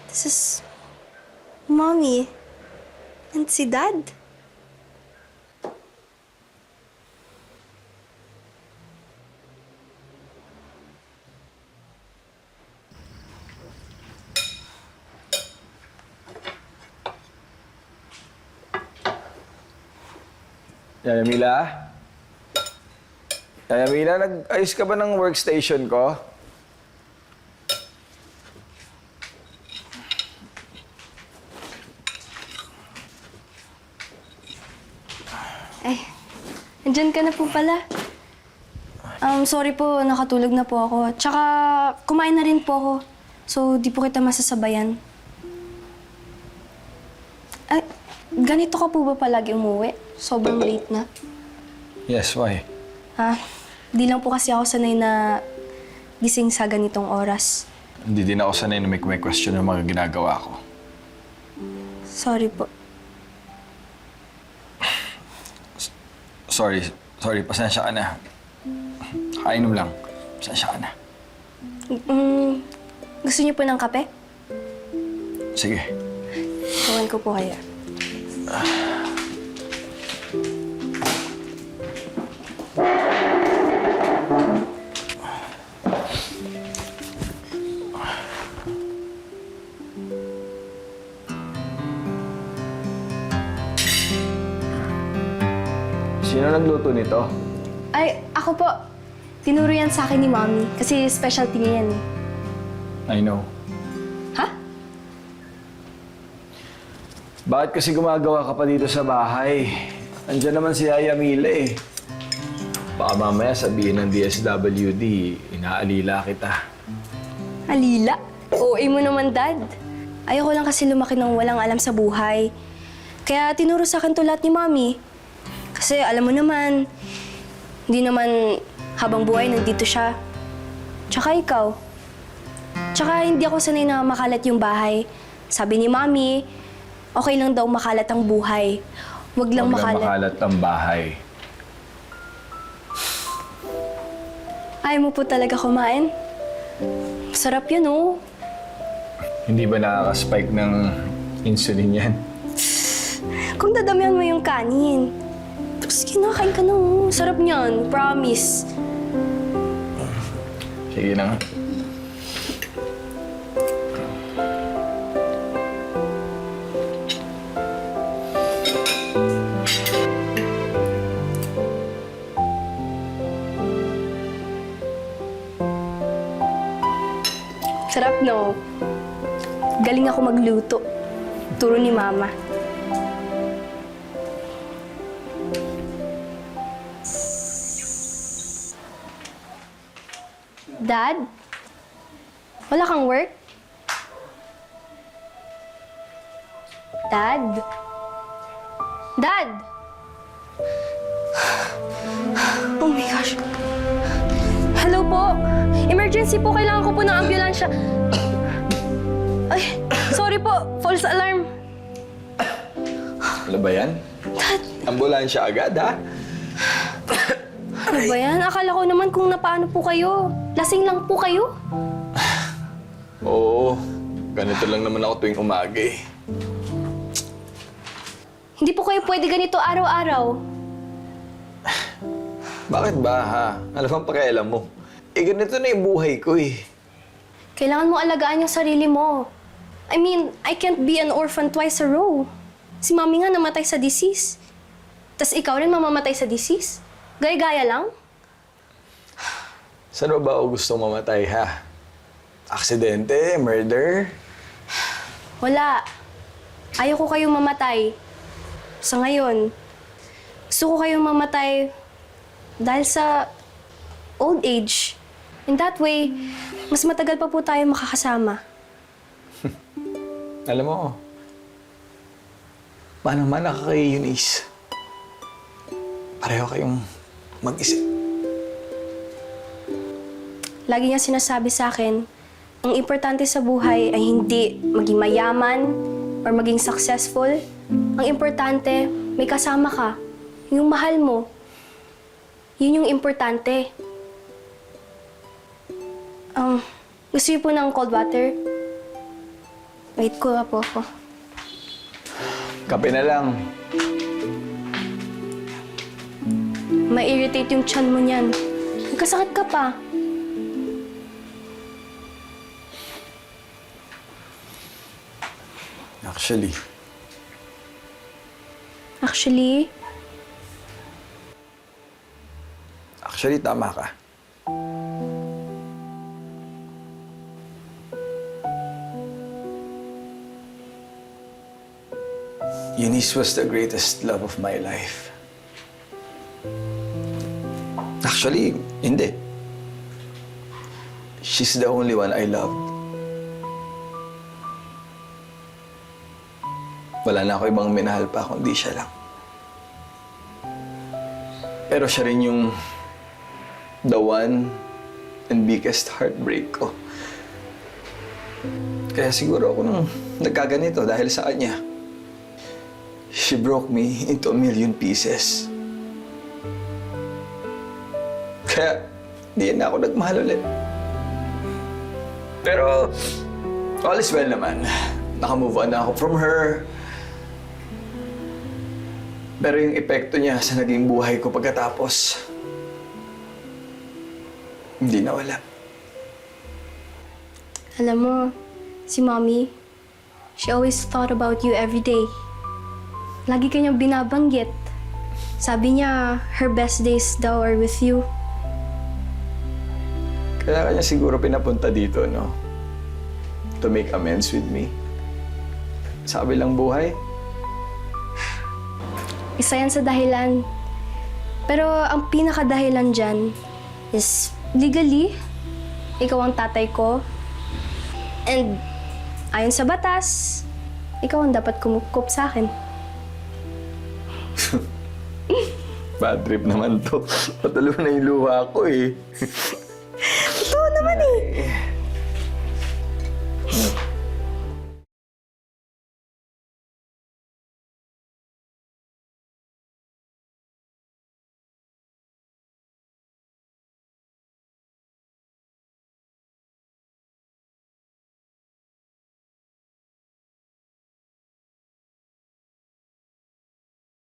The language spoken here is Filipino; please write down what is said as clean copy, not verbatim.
This is Mommy and si Dad. Yaya Mila? Yaya Mila, nag-ayos ka ba ng workstation ko? Ay, andyan ka na po pala. Sorry po, nakatulog na po ako. Tsaka, kumain na rin po ako. So, di po kita masasabayan. Ay, ganito ka po ba palagi umuwi? Sobrang late na. Yes, why? Di lang po kasi ako sanay na gising sa ganitong oras. Hindi din ako sanay na may question ng mga ginagawa ko. Sorry po. Sorry, pasensya ka na. Kainom lang. Pasensya ka na. Gusto niyo po ng kape? Sige. Gawin ko po kaya. Sino nagluto nito? Ay, ako po. Tinuro yan sa akin ni Mommy kasi specialty niya yan. I know. Ha? Bakit kasi gumagawa ka pa dito sa bahay? Andiyan naman si Yaya Mila eh. Baka mamaya sabihin ng DSWD, inaalila kita. Alila? OA mo naman, Dad. Ayoko lang kasi lumaki ng walang alam sa buhay. Kaya tinuro sa akin to lahat ni Mommy. Kasi alam mo naman, hindi naman habang buhay nandito siya. Tsaka ikaw. Tsaka hindi ako sanay na makalat yung bahay. Sabi ni Mommy, okay lang daw makalat ang buhay. Wag lang makalat ang bahay. Ayaw mo po talaga kumain? Sarap yun, oh. Hindi ba nakaka-spike ng insulin yan? Kung dadamihan mo yung kanin. Tapos kinakain ka na, oh. Sarap niyan, promise. Sige na nga. Sarap, no? Galing ako magluto. Turo ni Mama. Dad? Wala kang work? Dad? Dad? Oh my gosh. Hello po. Emergency po. Kailangan ko po ng ambulansya. Ay, sorry po. False alarm. Ano ba yan? Dad, Ambulansya agad, ha? ano ba yan? Akala ko naman kung napaano po kayo. Lasing lang po kayo. Oo. Ganito lang naman ako tuwing umaga eh. Hindi po kayo pwede ganito araw-araw. Bakit ba, ha? Ano bang pakialam mo? Eh, ganito na yung buhay ko eh. Kailangan mo alagaan yung sarili mo. I mean, I can't be an orphan twice a row. Si Mami nga namatay sa disease. Tas ikaw rin mamamatay sa disease? Gaya-gaya lang? Saan ba ako gusto mamatay, ha? Aksidente? Murder? Wala. Ayaw ko kayong mamatay. Sa ngayon, gusto ko kayong mamatay dahil sa old age. In that way, mas matagal pa po tayo makakasama. Alam mo, paano man ka kay Eunice? Pareho kayong mag-isip. Lagi niya sinasabi sa akin, ang importante sa buhay ay hindi maging mayaman or maging successful. Ang importante, may kasama ka. Yung mahal mo. Yun yung importante. Gusto niyo po ng cold water? Wait ko po ako. Kape na lang. Ma-irritate yung tiyan mo niyan. Nagkasakit ka pa. Actually, Actually, tama ka. Eunice was the greatest love of my life. Actually, hindi. She's the only one I loved. Wala na ako ibang minahal pa kundi siya lang. Pero siya rin yung the one and biggest heartbreak ko. Kaya siguro ako nung nagkaganito dahil sa kanya. She broke me into 1,000,000 pieces. Kaya di na ako nagmahal ulit. Pero all is well naman. Nakamove on na ako from her. Pero yung epekto niya sa naging buhay ko pagkatapos, hindi nawala. alam mo, si Mommy, she always thought about you every day. Lagi kanyang binabanggit. Sabi niya, her best days daw are with you. Kaya kanya siguro pinapunta dito, no? To make amends with me. Sa kabilang buhay. Isa yan sa dahilan. Pero ang pinakadahilan dyan is legally, ikaw ang tatay ko. And ayon sa batas, ikaw ang dapat kumukup sa akin. Bad trip naman to. Patalo na yung luha ko eh. Totoo naman eh.